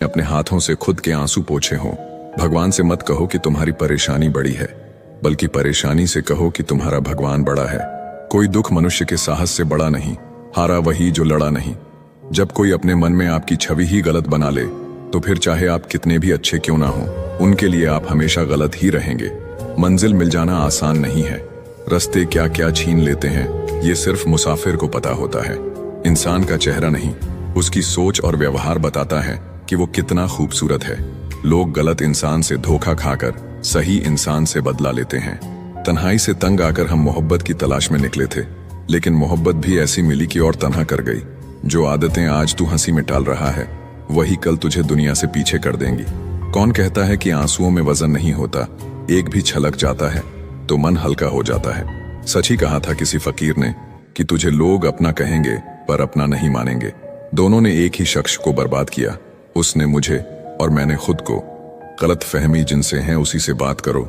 अपने हाथों से खुद के आंसू पोंछे हों। भगवान से मत कहो कि तुम्हारी परेशानी बड़ी है, बल्कि परेशानी से कहो कि तुम्हारा भगवान बड़ा है। कोई दुख मनुष्य के साहस से बड़ा नहीं, हारा वही जो लड़ा नहीं। जब कोई अपने मन में आपकी छवि ही गलत बना ले, तो फिर चाहे आप कितने भी अच्छे क्यों ना हो, उनके लिए आप हमेशा गलत ही रहेंगे। मंजिल मिल जाना आसान नहीं है, रास्ते क्या क्या छीन लेते हैं ये सिर्फ मुसाफिर को पता होता है। इंसान का चेहरा नहीं, उसकी सोच और व्यवहार बताता है कि वो कितना खूबसूरत है। लोग गलत इंसान से धोखा खाकर सही इंसान से बदला लेते हैं। तन्हाई से तंग आकर हम मोहब्बत की तलाश में निकले थे, लेकिन मोहब्बत भी ऐसी मिली कि और तन्हा कर गई। जो आदतें आज तू हंसी में टाल रहा है, वही कल तुझे दुनिया से पीछे कर देंगी। कौन कहता है कि आंसुओं में वजन नहीं होता, एक भी छलक जाता है तो मन हल्का हो जाता है। सच ही कहा था किसी फकीर ने कि तुझे लोग अपना कहेंगे पर अपना नहीं मानेंगे। दोनों ने एक ही शख्स को बर्बाद किया, उसने मुझे और मैंने खुद को। गलत फहमी जिनसे है उसी से बात करो,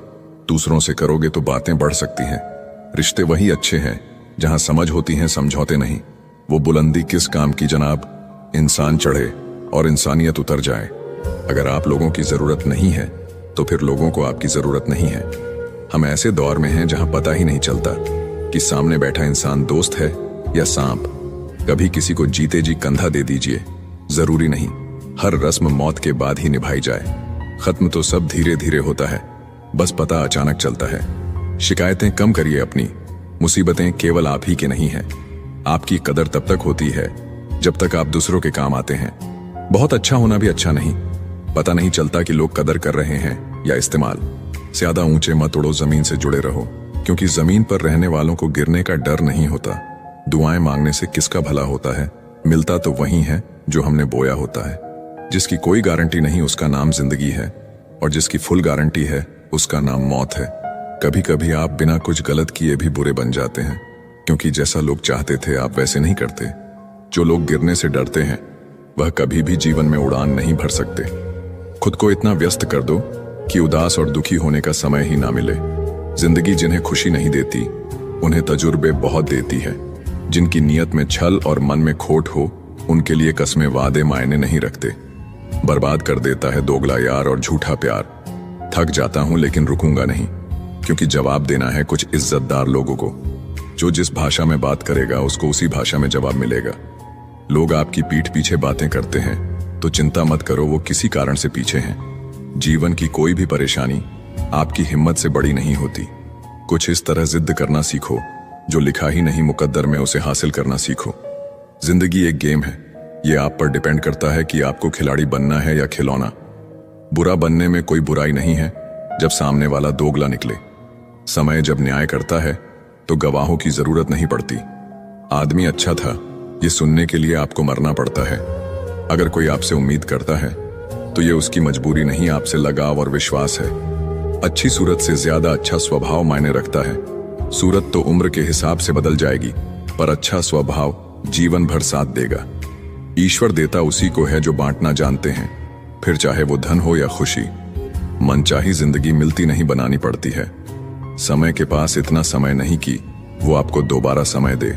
दूसरों से करोगे तो बातें बढ़ सकती हैं। रिश्ते वही अच्छे हैं जहां समझ होती हैं, समझौते नहीं। वो बुलंदी किस काम की जनाब, इंसान चढ़े और इंसानियत उतर जाए। अगर आप लोगों की जरूरत नहीं है तो फिर लोगों को आपकी जरूरत नहीं है। हम ऐसे दौर में हैं जहां पता ही नहीं चलता कि सामने बैठा इंसान दोस्त है या सांप। कभी किसी को जीते जी कंधा दे दीजिए, जरूरी नहीं हर रस्म मौत के बाद ही निभाई जाए। खत्म तो सब धीरे धीरे होता है, बस पता अचानक चलता है। शिकायतें कम करिए अपनी, मुसीबतें केवल आप ही के नहीं हैं। आपकी कदर तब तक होती है जब तक आप दूसरों के काम आते हैं। बहुत अच्छा होना भी अच्छा नहीं, पता नहीं चलता कि लोग कदर कर रहे हैं या इस्तेमाल। ज्यादा ऊंचे मत उड़ो, जमीन से जुड़े रहो, क्योंकि जमीन पर रहने वालों को गिरने का डर नहीं होता। दुआएं मांगने से किसका भला होता है, मिलता तो वही है जो हमने बोया होता है। जिसकी कोई गारंटी नहीं उसका नाम जिंदगी है, और जिसकी फुल गारंटी है उसका नाम मौत है। कभी कभी आप बिना कुछ गलत किए भी बुरे बन जाते हैं, क्योंकि जैसा लोग चाहते थे आप वैसे नहीं करते। जो लोग गिरने से डरते हैं वह कभी भी जीवन में उड़ान नहीं भर सकते। खुद को इतना व्यस्त कर दो कि उदास और दुखी होने का समय ही ना मिले। जिंदगी जिन्हें खुशी नहीं देती उन्हें तजुर्बे बहुत देती है। जिनकी नीयत में छल और मन में खोट हो, उनके लिए कस्में वादे मायने नहीं रखते। बर्बाद कर देता है दोगला यार और झूठा प्यार। थक जाता हूं लेकिन रुकूंगा नहीं, क्योंकि जवाब देना है कुछ इज्जतदार लोगों को। जो जिस भाषा में बात करेगा उसको उसी भाषा में जवाब मिलेगा। लोग आपकी पीठ पीछे बातें करते हैं तो चिंता मत करो, वो किसी कारण से पीछे हैं। जीवन की कोई भी परेशानी आपकी हिम्मत से बड़ी नहीं होती। कुछ इस तरह जिद करना सीखो, जो लिखा ही नहीं मुकद्दर में उसे हासिल करना सीखो। जिंदगी एक गेम है, ये आप पर डिपेंड करता है कि आपको खिलाड़ी बनना है या खिलौना। बुरा बनने में कोई बुराई नहीं है जब सामने वाला दोगला निकले। समय जब न्याय करता है तो गवाहों की जरूरत नहीं पड़ती। आदमी अच्छा था ये सुनने के लिए आपको मरना पड़ता है। अगर कोई आपसे उम्मीद करता है तो ये उसकी मजबूरी नहीं, आपसे लगाव और विश्वास है। अच्छी सूरत से ज्यादा अच्छा स्वभाव मायने रखता है। सूरत तो उम्र के हिसाब से बदल जाएगी, पर अच्छा स्वभाव जीवन भर साथ देगा। ईश्वर देता उसी को है जो बांटना जानते हैं, फिर चाहे वो धन हो या खुशी। मनचाही जिंदगी मिलती नहीं, बनानी पड़ती है। समय के पास इतना समय नहीं कि वो आपको दोबारा समय दे।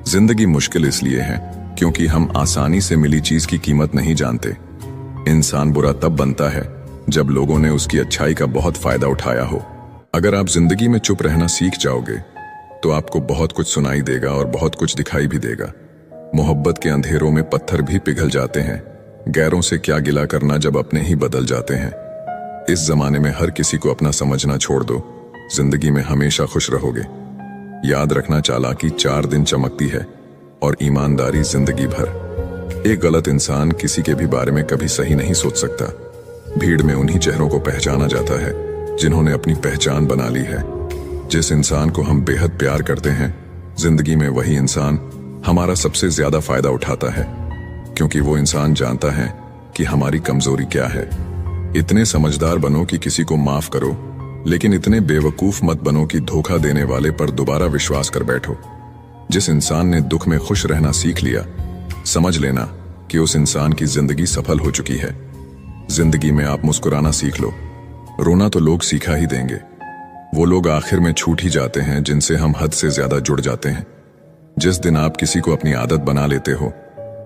जिंदगी मुश्किल इसलिए है क्योंकि हम आसानी से मिली चीज की कीमत नहीं जानते। इंसान बुरा तब बनता है जब लोगों ने उसकी अच्छाई का बहुत फायदा उठाया हो। अगर आप जिंदगी में चुप रहना सीख जाओगे तो आपको बहुत कुछ सुनाई देगा और बहुत कुछ दिखाई भी देगा। मोहब्बत के अंधेरों में पत्थर भी पिघल जाते हैं। गैरों से क्या गिला करना जब अपने ही बदल जाते हैं। इस जमाने में हर किसी को अपना समझना छोड़ दो, जिंदगी में हमेशा खुश रहोगे। याद रखना, चालाकी 4 दिन चमकती है और ईमानदारी जिंदगी भर। एक गलत इंसान किसी के भी बारे में कभी सही नहीं सोच सकता। भीड़ में उन्हीं चेहरों को पहचाना जाता है जिन्होंने अपनी पहचान बना ली है। जिस इंसान को हम बेहद प्यार करते हैं, जिंदगी में वही इंसान हमारा सबसे ज्यादा फायदा उठाता है, क्योंकि वो इंसान जानता है कि हमारी कमजोरी क्या है। इतने समझदार बनो कि किसी को माफ करो, लेकिन इतने बेवकूफ मत बनो कि धोखा देने वाले पर दोबारा विश्वास कर बैठो। जिस इंसान ने दुख में खुश रहना सीख लिया, समझ लेना कि उस इंसान की जिंदगी सफल हो चुकी है। जिंदगी में आप मुस्कुराना सीख लो, रोना तो लोग सीखा ही देंगे। वो लोग आखिर में छूट ही जाते हैं जिनसे हम हद से ज्यादा जुड़ जाते हैं। जिस दिन आप किसी को अपनी आदत बना लेते हो,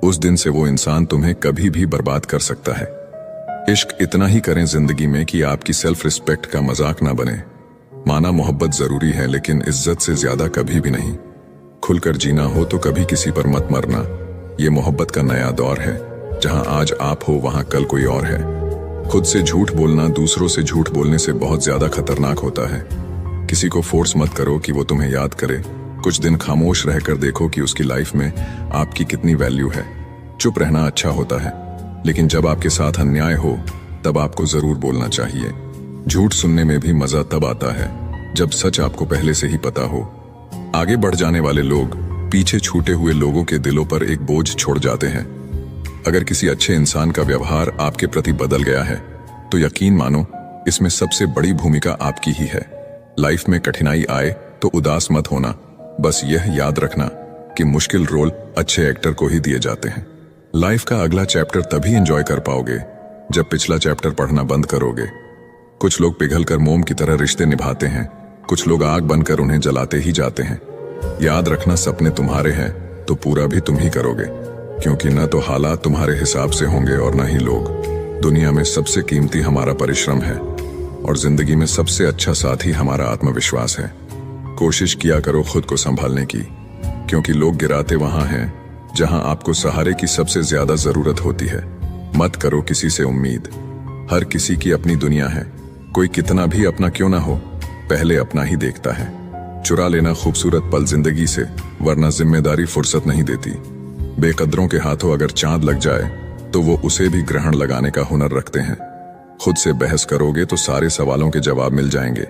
उस दिन से वो इंसान तुम्हें कभी भी बर्बाद कर सकता है। इश्क इतना ही करें जिंदगी में कि आपकी सेल्फ रिस्पेक्ट का मजाक ना बने। माना मोहब्बत जरूरी है, लेकिन इज्जत से ज्यादा कभी भी नहीं। खुलकर जीना हो तो कभी किसी पर मत मरना। ये मोहब्बत का नया दौर है, जहां आज आप हो वहां कल कोई और है। खुद से झूठ बोलना दूसरों से झूठ बोलने से बहुत ज्यादा खतरनाक होता है। किसी को फोर्स मत करो कि वो तुम्हें याद करे। कुछ दिन खामोश रहकर देखो कि उसकी लाइफ में आपकी कितनी वैल्यू है। चुप रहना अच्छा होता है, लेकिन जब आपके साथ अन्याय हो तब आपको जरूर बोलना चाहिए। झूठ सुनने में भी मजा तब आता है जब सच आपको पहले से ही पता हो। आगे बढ़ जाने वाले लोग पीछे छूटे हुए लोगों के दिलों पर एक बोझ छोड़ जाते हैं। अगर किसी अच्छे इंसान का व्यवहार आपके प्रति बदल गया है तो यकीन मानो इसमें सबसे बड़ी भूमिका आपकी ही है। लाइफ में कठिनाई आए तो उदास मत होना। बस यह याद रखना कि मुश्किल रोल अच्छे एक्टर को ही दिए जाते हैं। लाइफ का अगला चैप्टर तभी एंजॉय कर पाओगे जब पिछला चैप्टर पढ़ना बंद करोगे। कुछ लोग पिघलकर मोम की तरह रिश्ते निभाते हैं, कुछ लोग आग बनकर उन्हें जलाते ही जाते हैं। याद रखना, सपने तुम्हारे हैं तो पूरा भी तुम ही करोगे, क्योंकि न तो हालात तुम्हारे हिसाब से होंगे और न ही लोग। दुनिया में सबसे कीमती हमारा परिश्रम है और जिंदगी में सबसे अच्छा साथी हमारा आत्मविश्वास है। कोशिश किया करो खुद को संभालने की, क्योंकि लोग गिराते वहां हैं जहां आपको सहारे की सबसे ज्यादा जरूरत होती है। मत करो किसी से उम्मीद। हर किसी की अपनी दुनिया है। कोई कितना भी अपना क्यों ना हो, पहले अपना ही देखता है। चुरा लेना खूबसूरत पल जिंदगी से, वरना जिम्मेदारी फुर्सत नहीं देती। बेकदरों के हाथों अगर चांद लग जाए तो वो उसे भी ग्रहण लगाने का हुनर रखते हैं। खुद से बहस करोगे तो सारे सवालों के जवाब मिल जाएंगे।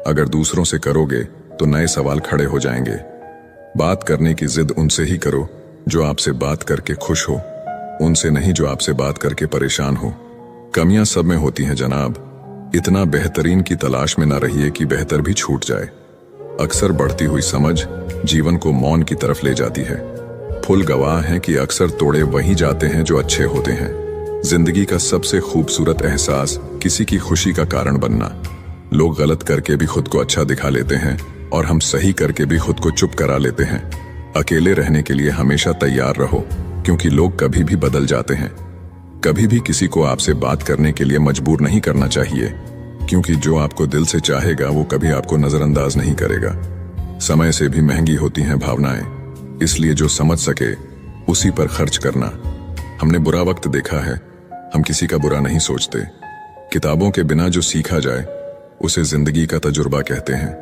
अगर दूसरों से करोगे तो नए सवाल खड़े हो जाएंगे। बात करने की जिद उनसे ही करो जो आपसे बात करके खुश हो, उनसे नहीं जो आपसे बात करके परेशान हो। कमियां सब में होती हैं जनाब। इतना बेहतरीन की तलाश में ना रहिए कि बेहतर भी छूट जाए। अक्सर बढ़ती हुई समझ जीवन को मौन की तरफ ले जाती है। फुल गवाह हैं कि अक्सर तोड़े वहीं जाते हैं जो अच्छे होते हैं। जिंदगी का सबसे खूबसूरत एहसास किसी की खुशी का कारण बनना। लोग गलत करके भी खुद को अच्छा दिखा लेते हैं और हम सही करके भी खुद को चुप करा लेते हैं। अकेले रहने के लिए हमेशा तैयार रहो, क्योंकि लोग कभी भी बदल जाते हैं। कभी भी किसी को आपसे बात करने के लिए मजबूर नहीं करना चाहिए, क्योंकि जो आपको दिल से चाहेगा वो कभी आपको नजरअंदाज नहीं करेगा। समय से भी महंगी होती हैं भावनाएं, इसलिए जो समझ सके उसी पर खर्च करना। हमने बुरा वक्त देखा है, हम किसी का बुरा नहीं सोचते। किताबों के बिना जो सीखा जाए उसे जिंदगी का तजुर्बा कहते हैं।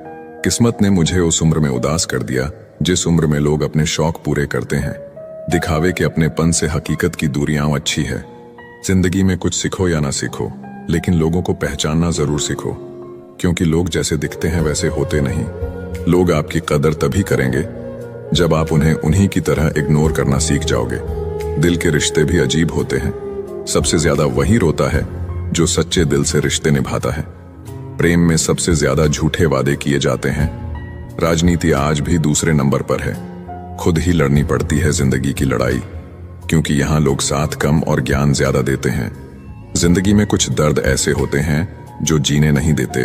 किस्मत ने मुझे उस उम्र में उदास कर दिया जिस उम्र में लोग अपने शौक पूरे करते हैं। दिखावे के अपनेपन से हकीकत की दूरियां अच्छी है। जिंदगी में कुछ सीखो या ना सीखो, लेकिन लोगों को पहचानना जरूर सीखो, क्योंकि लोग जैसे दिखते हैं वैसे होते नहीं। लोग आपकी कदर तभी करेंगे जब आप उन्हें उन्हीं की तरह इग्नोर करना सीख जाओगे। दिल के रिश्ते भी अजीब होते हैं। सबसे ज्यादा वही रोता है जो सच्चे दिल से रिश्ते निभाता है। प्रेम में सबसे ज्यादा झूठे वादे किए जाते हैं। राजनीति आज भी दूसरे नंबर पर है। खुद ही लड़नी पड़ती है जिंदगी की लड़ाई, क्योंकि यहाँ लोग साथ कम और ज्ञान ज्यादा देते हैं। जिंदगी में कुछ दर्द ऐसे होते हैं जो जीने नहीं देते,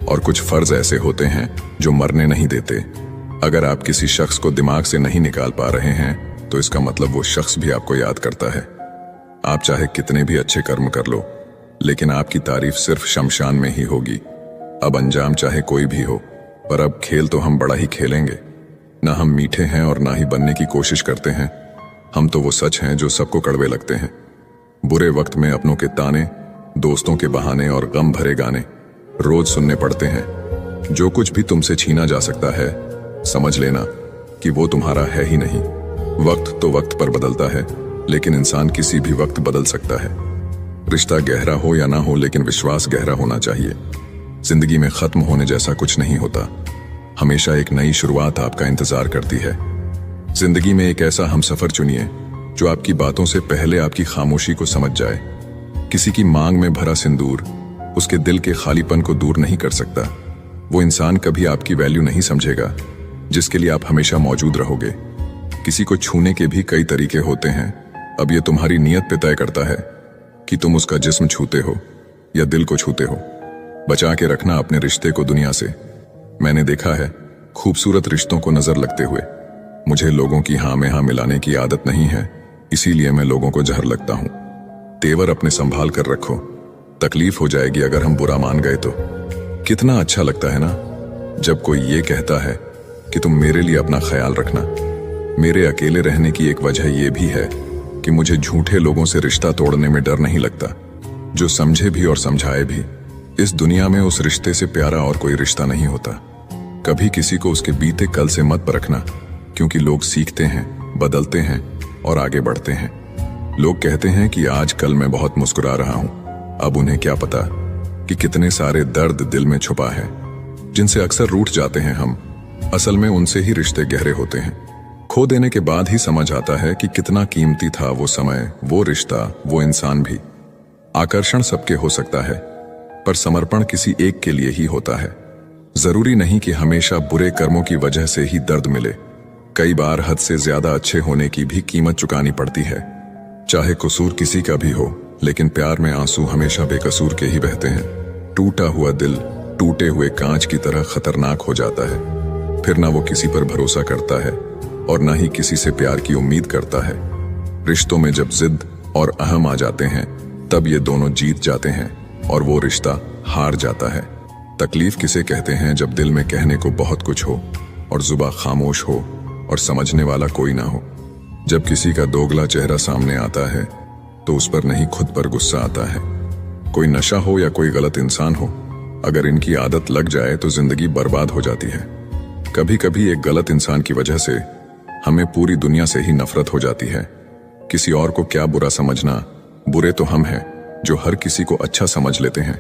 और कुछ फर्ज ऐसे होते हैं जो मरने नहीं देते। अगर आप किसी शख्स को दिमाग से नहीं निकाल पा रहे हैं तो इसका मतलब वो शख्स भी आपको याद करता है। आप चाहे कितने भी अच्छे कर्म कर लो, लेकिन आपकी तारीफ सिर्फ शमशान में ही होगी। अब अंजाम चाहे कोई भी हो, पर अब खेल तो हम बड़ा ही खेलेंगे। ना हम मीठे हैं और ना ही बनने की कोशिश करते हैं। हम तो वो सच हैं जो सबको कड़वे लगते हैं। बुरे वक्त में अपनों के ताने, दोस्तों के बहाने और गम भरे गाने रोज सुनने पड़ते हैं। जो कुछ भी तुमसे छीना जा सकता है, समझ लेना कि वो तुम्हारा है ही नहीं। वक्त तो वक्त पर बदलता है, लेकिन इंसान किसी भी वक्त बदल सकता है। रिश्ता गहरा हो या ना हो, लेकिन विश्वास गहरा होना चाहिए। जिंदगी में खत्म होने जैसा कुछ नहीं होता। हमेशा एक नई शुरुआत आपका इंतजार करती है। जिंदगी में एक ऐसा हमसफर चुनिए जो आपकी बातों से पहले आपकी खामोशी को समझ जाए। किसी की मांग में भरा सिंदूर उसके दिल के खालीपन को दूर नहीं कर सकता। वो इंसान कभी आपकी वैल्यू नहीं समझेगा जिसके लिए आप हमेशा मौजूद रहोगे। किसी को छूने के भी कई तरीके होते हैं। अब ये तुम्हारी नीयत पे तय करता है कि तुम उसका जिस्म छूते हो या दिल को छूते हो। बचा के रखना अपने रिश्ते को दुनिया से। मैंने देखा है खूबसूरत रिश्तों को नजर लगते हुए। मुझे लोगों की हाँ में हाँ मिलाने की आदत नहीं है, इसीलिए मैं लोगों को जहर लगता हूं। तेवर अपने संभाल कर रखो, तकलीफ हो जाएगी अगर हम बुरा मान गए तो। कितना अच्छा लगता है ना जब कोई ये कहता है कि तुम मेरे लिए अपना ख्याल रखना। मेरे अकेले रहने की एक वजह यह भी है कि मुझे झूठे लोगों से रिश्ता तोड़ने में डर नहीं लगता, जो समझे भी और समझाए भी। इस दुनिया में उस रिश्ते से प्यारा और कोई रिश्ता नहीं होता। कभी किसी को उसके बीते कल से मत परखना, क्योंकि लोग सीखते हैं, बदलते हैं और आगे बढ़ते हैं। लोग कहते हैं कि आज कल मैं बहुत मुस्कुरा रहा हूं, अब उन्हें क्या पता कि कितने सारे दर्द दिल में छुपा है, जिनसे अक्सर रूठ जाते हैं हम। असल में उनसे ही रिश्ते गहरे होते हैं। खो देने के बाद ही समझ आता है कि कितना कीमती था वो समय, वो रिश्ता, वो इंसान भी। आकर्षण सबके हो सकता है, पर समर्पण किसी एक के लिए ही होता है। जरूरी नहीं कि हमेशा बुरे कर्मों की वजह से ही दर्द मिले। कई बार हद से ज्यादा अच्छे होने की भी कीमत चुकानी पड़ती है। चाहे कसूर किसी का भी हो, लेकिन प्यार में आंसू हमेशा बेकसूर के ही बहते हैं। टूटा हुआ दिल टूटे हुए कांच की तरह खतरनाक हो जाता है। फिर ना वो किसी पर भरोसा करता है और ना ही किसी से प्यार की उम्मीद करता है। रिश्तों में जब जिद और अहम आ जाते हैं, तब ये दोनों जीत जाते हैं और वो रिश्ता हार जाता है। तकलीफ किसे कहते हैं जब दिल में कहने को बहुत कुछ हो और जुबां खामोश हो और समझने वाला कोई ना हो। जब किसी का दोगला चेहरा सामने आता है तो उस पर नहीं खुद पर गुस्सा आता है। कोई नशा हो या कोई गलत इंसान हो, अगर इनकी आदत लग जाए तो जिंदगी बर्बाद हो जाती है। कभी कभी एक गलत इंसान की वजह से हमें पूरी दुनिया से ही नफरत हो जाती है। किसी और को क्या बुरा समझना, बुरे तो हम हैं जो हर किसी को अच्छा समझ लेते हैं।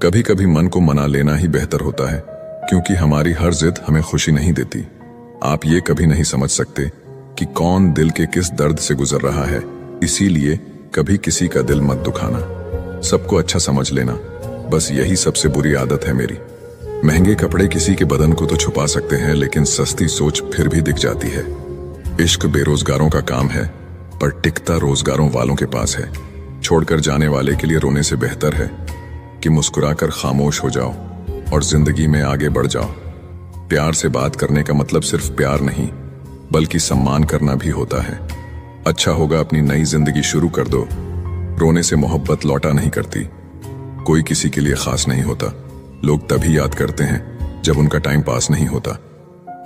कभी कभी मन को मना लेना ही बेहतर होता है, क्योंकि हमारी हर जिद हमें खुशी नहीं देती। आप ये कभी नहीं समझ सकते कि कौन दिल के किस दर्द से गुजर रहा है, इसीलिए कभी किसी का दिल मत दुखाना। सबको अच्छा समझ लेना, बस यही सबसे बुरी आदत है मेरी। महंगे कपड़े किसी के बदन को तो छुपा सकते हैं, लेकिन सस्ती सोच फिर भी दिख जाती है। इश्क बेरोजगारों का काम है, पर टिकता रोजगारों वालों के पास है। छोड़कर जाने वाले के लिए रोने से बेहतर है कि मुस्कुराकर खामोश हो जाओ और जिंदगी में आगे बढ़ जाओ। प्यार से बात करने का मतलब सिर्फ प्यार नहीं, बल्कि सम्मान करना भी होता है। अच्छा होगा अपनी नई जिंदगी शुरू कर दो। रोने से मोहब्बत लौटा नहीं करती। कोई किसी के लिए खास नहीं होता। लोग तभी याद करते हैं जब उनका टाइम पास नहीं होता।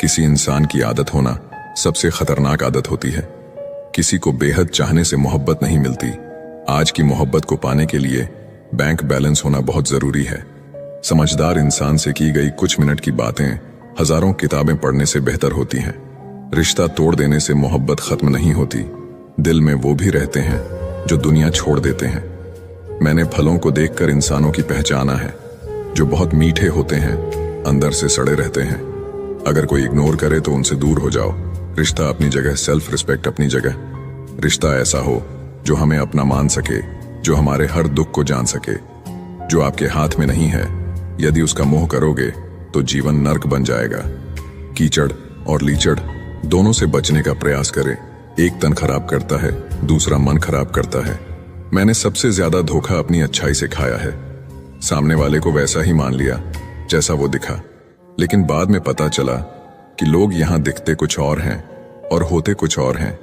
किसी इंसान की आदत होना सबसे खतरनाक आदत होती है। किसी को बेहद चाहने से मोहब्बत नहीं मिलती। आज की मोहब्बत को पाने के लिए बैंक बैलेंस होना बहुत जरूरी है। समझदार इंसान से की गई कुछ मिनट की बातें हजारों किताबें पढ़ने से बेहतर होती हैं। रिश्ता तोड़ देने से मोहब्बत खत्म नहीं होती। दिल में वो भी रहते हैं जो दुनिया छोड़ देते हैं। मैंने फलों को देखकर इंसानों की पहचाना है, जो बहुत मीठे होते हैं, अंदर से सड़े रहते हैं। अगर कोई इग्नोर करे तो उनसे दूर हो जाओ। रिश्ता अपनी जगह, सेल्फ रिस्पेक्ट अपनी जगह। रिश्ता ऐसा हो जो हमें अपना मान सके, जो हमारे हर दुख को जान सके, जो आपके हाथ में नहीं है। यदि उसका मोह करोगे तो जीवन नर्क बन जाएगा। कीचड़ और लीचड़ दोनों से बचने का प्रयास करें। एक तन खराब करता है, दूसरा मन खराब करता है। मैंने सबसे ज्यादा धोखा अपनी अच्छाई से खाया है। सामने वाले को वैसा ही मान लिया जैसा वो दिखा, लेकिन बाद में पता चला कि लोग यहाँ दिखते कुछ और हैं और होते कुछ और हैं।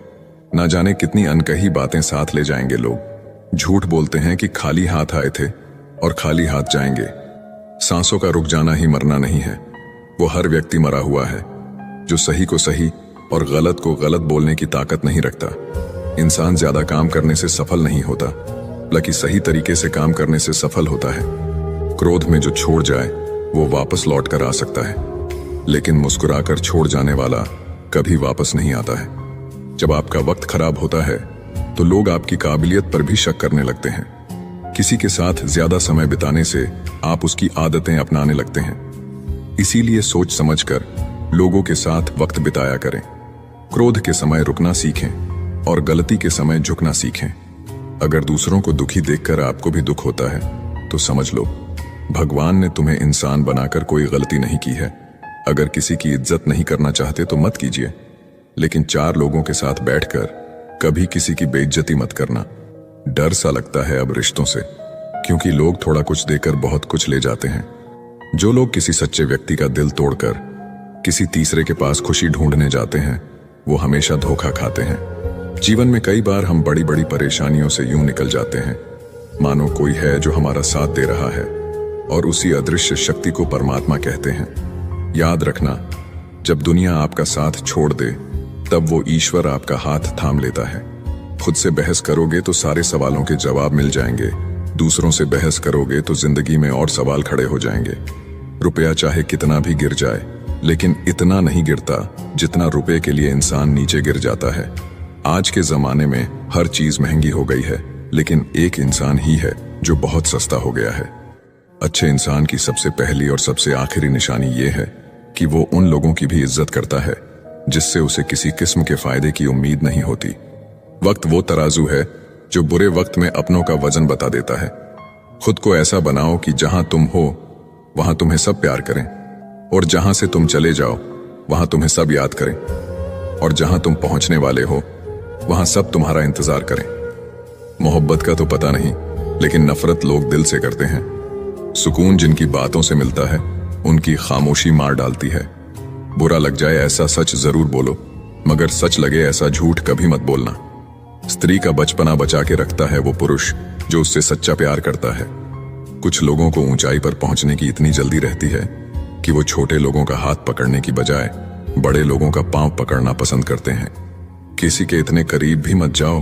ना जाने कितनी अनकही बातें साथ ले जाएंगे लोग। झूठ बोलते हैं कि खाली हाथ आए थे और खाली हाथ जाएंगे। सांसों का रुक जाना ही मरना नहीं है। वो हर व्यक्ति मरा हुआ है जो सही को सही और गलत को गलत बोलने की ताकत नहीं रखता। इंसान ज्यादा काम करने से सफल नहीं होता, बल्कि सही तरीके से काम करने से सफल होता है। क्रोध में जो छोड़ जाए वो वापस लौट कर आ सकता है, लेकिन मुस्कुराकर छोड़ जाने वाला कभी वापस नहीं आता है। जब आपका वक्त खराब होता है तो लोग आपकी काबिलियत पर भी शक करने लगते हैं। किसी के साथ ज्यादा समय बिताने से आप उसकी आदतें अपनाने लगते हैं। इसीलिए सोच समझकर लोगों के साथ वक्त बिताया करें। क्रोध के समय रुकना सीखें और गलती के समय झुकना सीखें। अगर दूसरों को दुखी देखकर आपको भी दुख होता है तो समझ लो भगवान ने तुम्हें इंसान बनाकर कोई गलती नहीं की है। अगर किसी की इज्जत नहीं करना चाहते तो मत कीजिए, लेकिन चार लोगों के साथ बैठकर कभी किसी की बेइज्जती मत करना। डर सा लगता है अब रिश्तों से, क्योंकि लोग थोड़ा कुछ देकर बहुत कुछ ले जाते हैं। जो लोग किसी सच्चे व्यक्ति का दिल तोड़कर किसी तीसरे के पास खुशी ढूंढने जाते हैं, वो हमेशा धोखा खाते हैं। जीवन में कई बार हम बड़ी बड़ी परेशानियों से यूं निकल जाते हैं मानो कोई है जो हमारा साथ दे रहा है, और उसी अदृश्य शक्ति को परमात्मा कहते हैं। याद रखना, जब दुनिया आपका साथ छोड़ दे, तब वो ईश्वर आपका हाथ थाम लेता है। खुद से बहस करोगे तो सारे सवालों के जवाब मिल जाएंगे, दूसरों से बहस करोगे तो जिंदगी में और सवाल खड़े हो जाएंगे। रुपया चाहे कितना भी गिर जाए, लेकिन इतना नहीं गिरता जितना रुपए के लिए इंसान नीचे गिर जाता है। आज के जमाने में हर चीज महंगी हो गई है, लेकिन एक इंसान ही है जो बहुत सस्ता हो गया है। अच्छे इंसान की सबसे पहली और सबसे आखिरी निशानी ये है कि वो उन लोगों की भी इज्जत करता है जिससे उसे किसी किस्म के फायदे की उम्मीद नहीं होती। वक्त वो तराजू है जो बुरे वक्त में अपनों का वजन बता देता है। खुद को ऐसा बनाओ कि जहां तुम हो वहां तुम्हें सब प्यार करें, और जहां से तुम चले जाओ वहां तुम्हें सब याद करें, और जहां तुम पहुंचने वाले हो वहां सब तुम्हारा इंतजार करें। मोहब्बत का तो पता नहीं, लेकिन नफरत लोग दिल से करते हैं। सुकून जिनकी बातों से मिलता है, उनकी खामोशी मार डालती है। बुरा लग जाए ऐसा सच जरूर बोलो, मगर सच लगे ऐसा झूठ कभी मत बोलना। स्त्री का बचपना बचा के रखता है वो पुरुष जो उससे सच्चा प्यार करता है। कुछ लोगों को ऊंचाई पर पहुंचने की इतनी जल्दी रहती है कि वो छोटे लोगों का हाथ पकड़ने की बजाय बड़े लोगों का पांव पकड़ना पसंद करते हैं। किसी के इतने करीब भी मत जाओ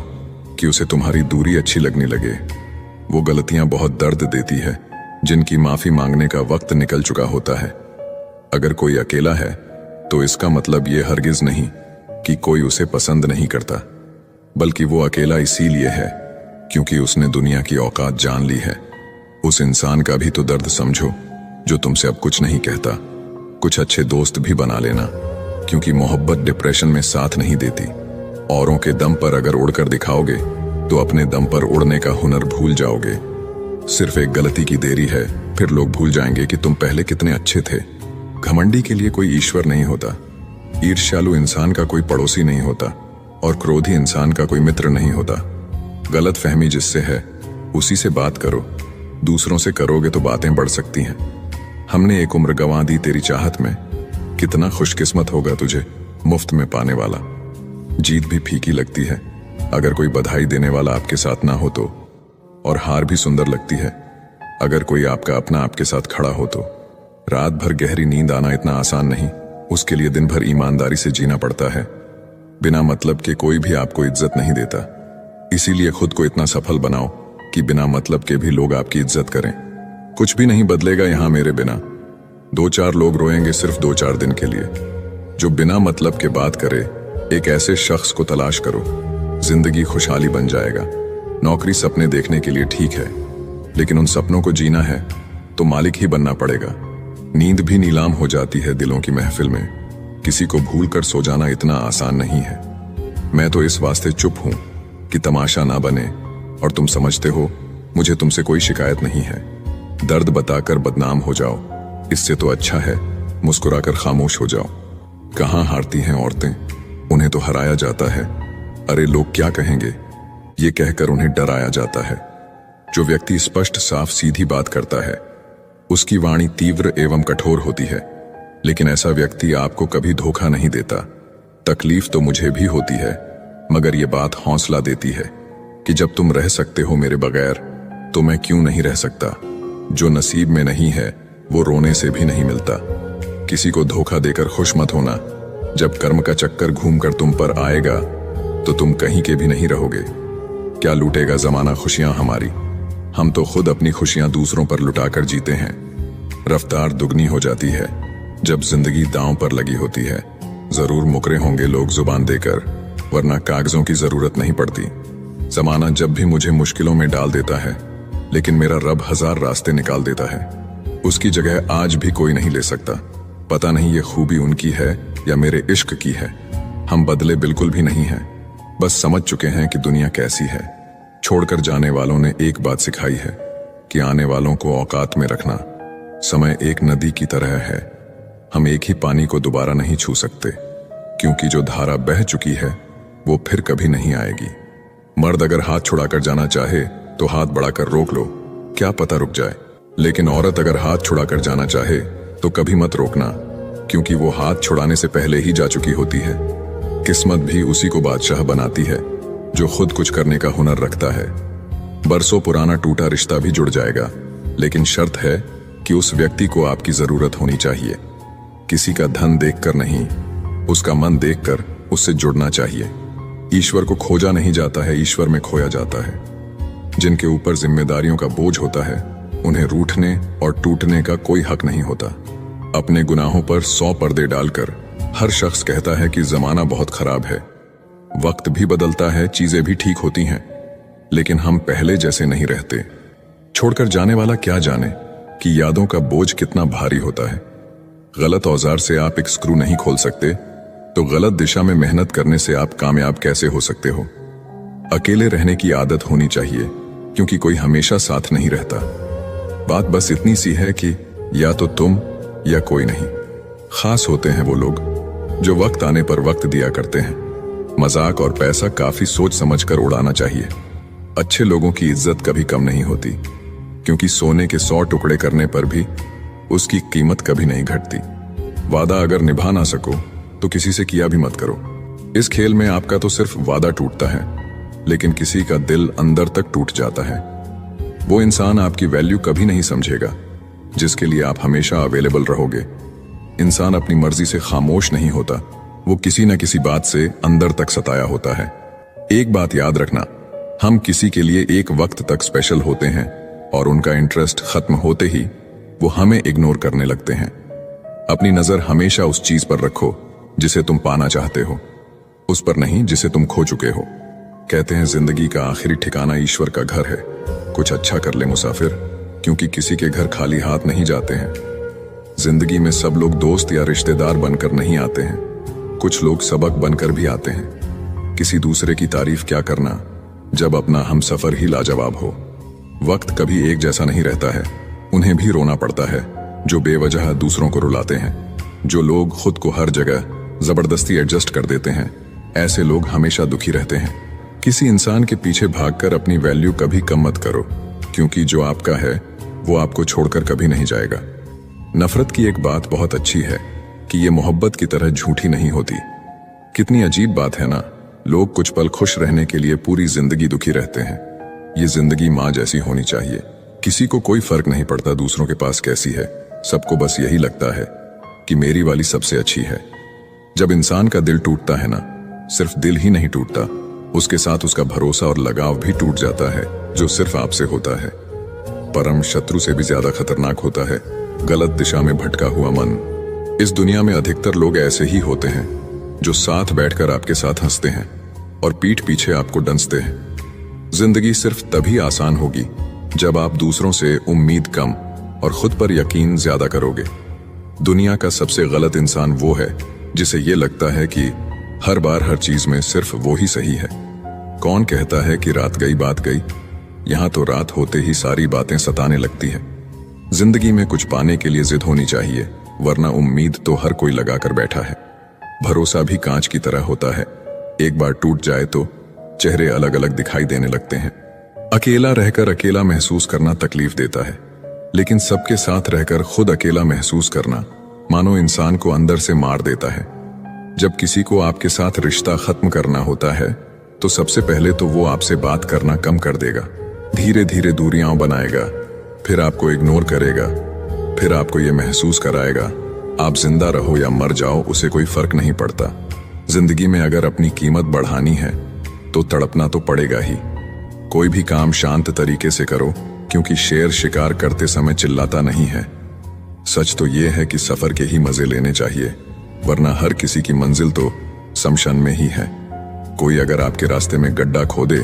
कि उसे तुम्हारी दूरी अच्छी लगने लगे। वो गलतियां बहुत दर्द देती है जिनकी माफी मांगने का वक्त निकल चुका होता है। अगर कोई अकेला है तो इसका मतलब ये हरगिज नहीं कि कोई उसे पसंद नहीं करता, बल्कि वो अकेला इसीलिए है क्योंकि उसने दुनिया की औकात जान ली है। उस इंसान का भी तो दर्द समझो जो तुमसे अब कुछ नहीं कहता। कुछ अच्छे दोस्त भी बना लेना, क्योंकि मोहब्बत डिप्रेशन में साथ नहीं देती। औरों के दम पर अगर उड़कर दिखाओगे तो अपने दम पर उड़ने का हुनर भूल जाओगे। सिर्फ एक गलती की देरी है, फिर लोग भूल जाएंगे कि तुम पहले कितने अच्छे थे। घमंडी के लिए कोई ईश्वर नहीं होता, ईर्ष्यालु इंसान का कोई पड़ोसी नहीं होता, और क्रोधी इंसान का कोई मित्र नहीं होता। गलत फहमी जिससे है उसी से बात करो, दूसरों से करोगे तो बातें बढ़ सकती हैं। हमने एक उम्र गंवा दी तेरी चाहत में, कितना खुशकिस्मत होगा तुझे मुफ्त में पाने वाला। जीत भी फीकी लगती है अगर कोई बधाई देने वाला आपके साथ ना हो तो, और हार भी सुंदर लगती है अगर कोई आपका अपना आपके साथ खड़ा हो तो। रात भर गहरी नींद आना इतना आसान नहीं, उसके लिए दिन भर ईमानदारी से जीना पड़ता है। बिना मतलब के कोई भी आपको इज्जत नहीं देता, इसीलिए खुद को इतना सफल बनाओ कि बिना मतलब के भी लोग आपकी इज्जत करें। कुछ भी नहीं बदलेगा यहां मेरे बिना। 2-4 लोग रोएंगे सिर्फ 2-4 दिन के लिए। जो बिना मतलब के बात करे, एक ऐसे शख्स को तलाश करो, जिंदगी खुशहाली बन जाएगा। नौकरी सपने देखने के लिए ठीक है, लेकिन उन सपनों को जीना है तो मालिक ही बनना पड़ेगा। नींद भी नीलाम हो जाती है दिलों की महफिल में। किसी को भूल कर सो जाना इतना आसान नहीं है। मैं तो इस वास्ते चुप हूं कि तमाशा ना बने, और तुम समझते हो मुझे तुमसे कोई शिकायत नहीं है। दर्द बताकर बदनाम हो जाओ, इससे तो अच्छा है मुस्कुराकर खामोश हो जाओ। कहां हारती हैं औरतें, उन्हें तो हराया जाता है। अरे लोग क्या कहेंगे, ये कहकर उन्हें डराया जाता है। जो व्यक्ति स्पष्ट साफ सीधी बात करता है उसकी वाणी तीव्र एवं कठोर होती है, लेकिन ऐसा व्यक्ति आपको कभी धोखा नहीं देता। तकलीफ तो मुझे भी होती है, मगर ये बात हौसला देती है कि जब तुम रह सकते हो मेरे बगैर तो मैं क्यों नहीं रह सकता। जो नसीब में नहीं है वो रोने से भी नहीं मिलता। किसी को धोखा देकर खुश मत होना, जब कर्म का चक्कर घूमकर तुम पर आएगा तो तुम कहीं के भी नहीं रहोगे। क्या लूटेगा जमाना खुशियां हमारी, हम तो खुद अपनी खुशियां दूसरों पर लुटाकर जीते हैं। रफ्तार दुगनी हो जाती है जब जिंदगी दांव पर लगी होती है। जरूर मुकरे होंगे लोग जुबान देकर, वरना कागजों की जरूरत नहीं पड़ती। जमाना जब भी मुझे मुश्किलों में डाल देता है, लेकिन मेरा रब 1000 रास्ते निकाल देता है। उसकी जगह आज भी कोई नहीं ले सकता। पता नहीं ये खूबी उनकी है या मेरे इश्क की है। हम बदले बिल्कुल भी नहीं हैं, बस समझ चुके हैं कि दुनिया कैसी है। छोड़कर जाने वालों ने एक बात सिखाई है कि आने वालों को औकात में रखना। समय एक नदी की तरह है, हम एक ही पानी को दोबारा नहीं छू सकते, क्योंकि जो धारा बह चुकी है वो फिर कभी नहीं आएगी। मर्द अगर हाथ छुड़ाकर जाना चाहे तो हाथ बढ़ाकर रोक लो, क्या पता रुक जाए। लेकिन औरत अगर हाथ छुड़ाकर जाना चाहे तो कभी मत रोकना, क्योंकि वो हाथ छुड़ाने से पहले ही जा चुकी होती है। किस्मत भी उसी को बादशाह बनाती है जो खुद कुछ करने का हुनर रखता है। बरसों पुराना टूटा रिश्ता भी जुड़ जाएगा, लेकिन शर्त है कि उस व्यक्ति को आपकी जरूरत होनी चाहिए। किसी का धन देखकर नहीं, उसका मन देखकर उससे जुड़ना चाहिए। ईश्वर को खोजा नहीं जाता है, ईश्वर में खोया जाता है। जिनके ऊपर जिम्मेदारियों का बोझ होता है, उन्हें रूठने और टूटने का कोई हक नहीं होता। अपने गुनाहों पर 100 पर्दे डालकर हर शख्स कहता है कि जमाना बहुत खराब है। वक्त भी बदलता है, चीजें भी ठीक होती हैं, लेकिन हम पहले जैसे नहीं रहते। छोड़कर जाने वाला क्या जाने कि यादों का बोझ कितना भारी होता है। गलत औजार से आप एक स्क्रू नहीं खोल सकते, तो गलत दिशा में मेहनत करने से आप कामयाब कैसे हो सकते हो। अकेले रहने की आदत होनी चाहिए, क्योंकि कोई हमेशा साथ नहीं रहता। बात बस इतनी सी है कि या तो तुम या कोई नहीं। खास होते हैं वो लोग जो वक्त आने पर वक्त दिया करते हैं। मजाक और पैसा काफी सोच समझकर उड़ाना चाहिए। अच्छे लोगों की इज्जत कभी कम नहीं होती, क्योंकि सोने के 100 टुकड़े करने पर भी उसकी कीमत कभी नहीं घटती। वादा अगर निभा ना सको तो किसी से किया भी मत करो। इस खेल में आपका तो सिर्फ वादा टूटता है, लेकिन किसी का दिल अंदर तक टूट जाता है। वो इंसान आपकी वैल्यू कभी नहीं समझेगा जिसके लिए आप हमेशा अवेलेबल रहोगे। इंसान अपनी मर्जी से खामोश नहीं होता, वो किसी न किसी बात से अंदर तक सताया होता है। एक बात याद रखना, हम किसी के लिए एक वक्त तक स्पेशल होते हैं और उनका इंटरेस्ट खत्म होते ही वो हमें इग्नोर करने लगते हैं। अपनी नजर हमेशा उस चीज पर रखो जिसे तुम पाना चाहते हो, उस पर नहीं जिसे तुम खो चुके हो। कहते हैं जिंदगी का आखिरी ठिकाना ईश्वर का घर है। कुछ अच्छा कर ले मुसाफिर, क्योंकि किसी के घर खाली हाथ नहीं जाते हैं। जिंदगी में सब लोग दोस्त या रिश्तेदार बनकर नहीं आते हैं, कुछ लोग सबक बनकर भी आते हैं। किसी दूसरे की तारीफ क्या करना जब अपना हम सफर ही लाजवाब हो। वक्त कभी एक जैसा नहीं रहता है, उन्हें भी रोना पड़ता है जो बेवजह दूसरों को रुलाते हैं। जो लोग खुद को हर जगह जबरदस्ती एडजस्ट कर देते हैं, ऐसे लोग हमेशा दुखी रहते हैं। किसी इंसान के पीछे भागकर अपनी वैल्यू कभी कम मत करो, क्योंकि जो आपका है वो आपको छोड़कर कभी नहीं जाएगा। नफरत की एक बात बहुत अच्छी है कि ये मोहब्बत की तरह झूठी नहीं होती। कितनी अजीब बात है ना, लोग कुछ पल खुश रहने के लिए पूरी जिंदगी दुखी रहते हैं। ये जिंदगी माँ जैसी होनी चाहिए। किसी को कोई फर्क नहीं पड़ता दूसरों के पास कैसी है, सबको बस यही लगता है कि मेरी वाली सबसे अच्छी है। जब इंसान का दिल टूटता है ना, सिर्फ दिल ही नहीं टूटता, उसके साथ उसका भरोसा और लगाव भी टूट जाता है, जो सिर्फ आपसे होता है। परम शत्रु से भी ज्यादा खतरनाक होता है गलत दिशा में भटका हुआ मन। इस दुनिया में अधिकतर लोग ऐसे ही होते हैं जो साथ बैठकर आपके साथ हंसते हैं और पीठ पीछे आपको डंसते हैं। जिंदगी सिर्फ तभी आसान होगी जब आप दूसरों से उम्मीद कम और खुद पर यकीन ज्यादा करोगे। दुनिया का सबसे गलत इंसान वो है जिसे ये लगता है कि हर बार हर चीज में सिर्फ वो ही सही है। कौन कहता है कि रात गई बात गई? यहां तो रात होते ही सारी बातें सताने लगती है। जिंदगी में कुछ पाने के लिए जिद होनी चाहिए, वरना उम्मीद तो हर कोई लगाकर बैठा है। भरोसा भी कांच की तरह होता है, एक बार टूट जाए तो चेहरे अलग अलग दिखाई देने लगते हैं। अकेला रहकर अकेला महसूस करना तकलीफ देता है, लेकिन सबके साथ रहकर खुद अकेला महसूस करना मानो इंसान को अंदर से मार देता है। जब किसी को आपके साथ रिश्ता खत्म करना होता है तो सबसे पहले तो वो आपसे बात करना कम कर देगा, धीरे धीरे दूरियां बनाएगा, फिर आपको इग्नोर करेगा, फिर आपको ये महसूस कराएगा आप जिंदा रहो या मर जाओ उसे कोई फर्क नहीं पड़ता। जिंदगी में अगर अपनी कीमत बढ़ानी है तो तड़पना तो पड़ेगा ही। कोई भी काम शांत तरीके से करो, क्योंकि शेर शिकार करते समय चिल्लाता नहीं है। सच तो ये है कि सफर के ही मजे लेने चाहिए, वरना हर किसी की मंजिल तो शमशान में ही है। कोई अगर आपके रास्ते में गड्ढा खोदे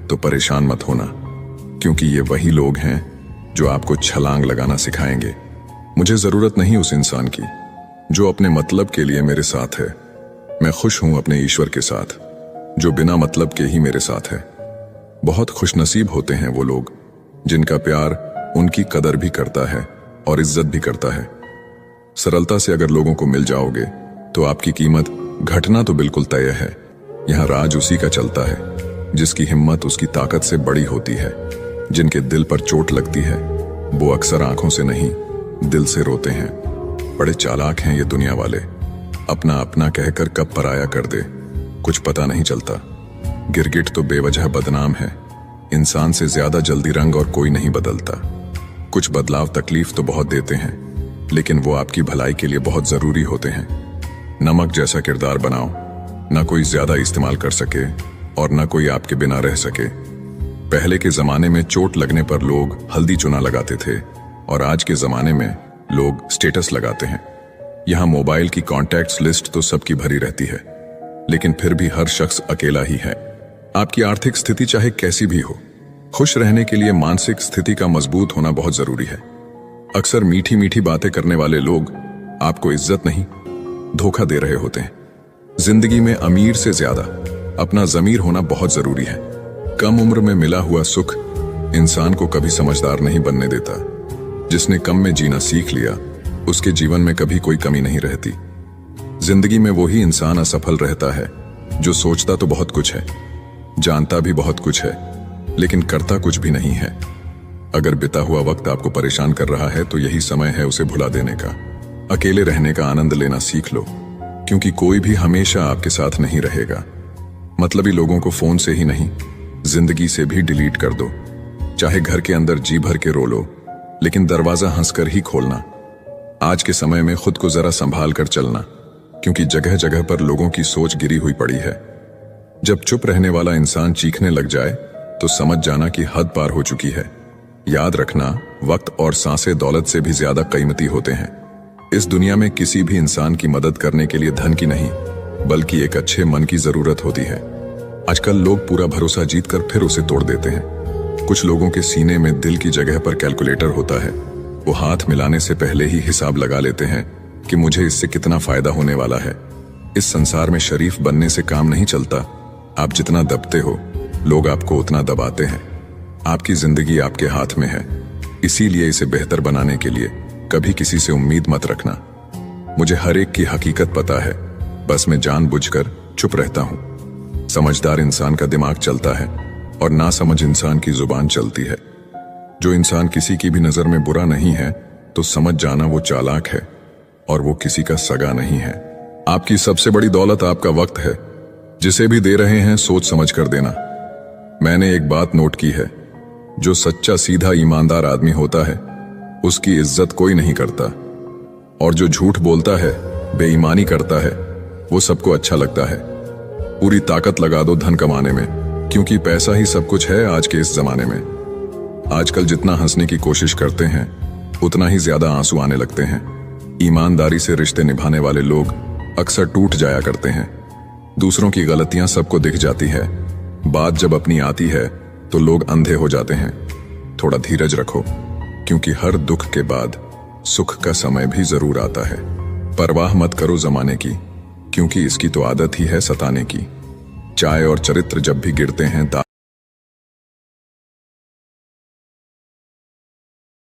तो परेशान मत होना, क्योंकि ये वही लोग हैं जो आपको छलांग लगाना सिखाएंगे। मुझे जरूरत नहीं उस इंसान की जो अपने मतलब के लिए मेरे साथ है। मैं खुश हूं अपने ईश्वर के साथ जो बिना मतलब के ही मेरे साथ है। बहुत खुशनसीब होते हैं वो लोग जिनका प्यार उनकी कदर भी करता है और इज्जत भी करता है। सरलता से अगर लोगों को मिल जाओगे तो आपकी कीमत घटना तो बिल्कुल तय है। यहाँ राज उसी का चलता है जिसकी हिम्मत उसकी ताकत से बड़ी होती है। जिनके दिल पर चोट लगती है वो अक्सर आंखों से नहीं दिल से रोते हैं। बड़े चालाक हैं ये दुनिया वाले, अपना अपना कहकर कब पराया कर दे कुछ पता नहीं चलता। गिरगिट तो बेवजह बदनाम है, इंसान से ज्यादा जल्दी रंग और कोई नहीं बदलता। कुछ बदलाव तकलीफ तो बहुत देते हैं, लेकिन वो आपकी भलाई के लिए बहुत जरूरी होते हैं। नमक जैसा किरदार बनाओ, ना कोई ज्यादा इस्तेमाल कर सके और ना कोई आपके बिना रह सके। पहले के जमाने में चोट लगने पर लोग हल्दी चूना लगाते थे और आज के जमाने में लोग स्टेटस लगाते हैं। यहाँ मोबाइल की कॉन्टैक्ट्स लिस्ट तो सबकी भरी रहती है, लेकिन फिर भी हर शख्स अकेला ही है। आपकी आर्थिक स्थिति चाहे कैसी भी हो, खुश रहने के लिए मानसिक स्थिति का मजबूत होना बहुत जरूरी है। अक्सर मीठी मीठी बातें करने वाले लोग आपको इज्जत नहीं, धोखा दे रहे होते हैं। जिंदगी में अमीर से ज्यादा अपना ज़मीर होना बहुत जरूरी है। कम उम्र में मिला हुआ सुख इंसान को कभी समझदार नहीं बनने देता। जिसने कम में जीना सीख लिया, उसके जीवन में कभी कोई कमी नहीं रहती। जिंदगी में वही इंसान असफल रहता है जो सोचता तो बहुत कुछ है, जानता भी बहुत कुछ है, लेकिन करता कुछ भी नहीं है। अगर बिता हुआ वक्त आपको परेशान कर रहा है तो यही समय है उसे भुला देने का। अकेले रहने का आनंद लेना सीख लो, क्योंकि कोई भी हमेशा आपके साथ नहीं रहेगा। मतलबी लोगों को फोन से ही नहीं, जिंदगी से भी डिलीट कर दो। चाहे घर के अंदर जी भर के रो लो, लेकिन दरवाजा हंसकर ही खोलना। आज के समय में खुद को जरा संभाल कर चलना, क्योंकि जगह जगह पर लोगों की सोच गिरी हुई पड़ी है। जब चुप रहने वाला इंसान चीखने लग जाए तो समझ जाना कि हद पार हो चुकी है। याद रखना, वक्त और सांसें दौलत से भी ज्यादा कीमती होते हैं। इस दुनिया में किसी भी इंसान की मदद करने के लिए धन की नहीं, बल्कि एक अच्छे मन की जरूरत होती है। आजकल लोग पूरा भरोसा जीतकर फिर उसे तोड़ देते हैं। कुछ लोगों के सीने में दिल की जगह पर कैलकुलेटर होता है। वो हाथ मिलाने से पहले ही हिसाब लगा लेते हैं कि मुझे इससे कितना फायदा होने वाला है। इस संसार में शरीफ बनने से काम नहीं चलता। आप जितना दबते हो, लोग आपको उतना दबाते हैं। आपकी जिंदगी आपके हाथ में है, इसीलिए इसे बेहतर बनाने के लिए कभी किसी से उम्मीद मत रखना। मुझे हर एक की हकीकत पता है, बस मैं जानबूझकर चुप रहता हूं। समझदार इंसान का दिमाग चलता है और नासमझ इंसान की जुबान चलती है। जो इंसान किसी की भी नजर में बुरा नहीं है तो समझ जाना वो चालाक है और वो किसी का सगा नहीं है। आपकी सबसे बड़ी दौलत आपका वक्त है। जिसे भी दे रहे हैं सोच समझ कर देना। मैंने एक बात नोट की है, जो सच्चा सीधा ईमानदार आदमी होता है उसकी इज्जत कोई नहीं करता, और जो झूठ बोलता है, बेईमानी करता है, वो सबको अच्छा लगता है। पूरी ताकत लगा दो धन कमाने में, क्योंकि पैसा ही सब कुछ है आज के इस जमाने में। आजकल जितना हंसने की कोशिश करते हैं उतना ही ज्यादा आंसू आने लगते हैं। ईमानदारी से रिश्ते निभाने वाले लोग अक्सर टूट जाया करते हैं। दूसरों की गलतियां सबको दिख जाती है, बात जब अपनी आती है तो लोग अंधे हो जाते हैं। थोड़ा धीरज रखो, क्योंकि हर दुख के बाद सुख का समय भी जरूर आता है। परवाह मत करो जमाने की, क्योंकि इसकी तो आदत ही है सताने की। चाय और चरित्र जब भी गिरते हैं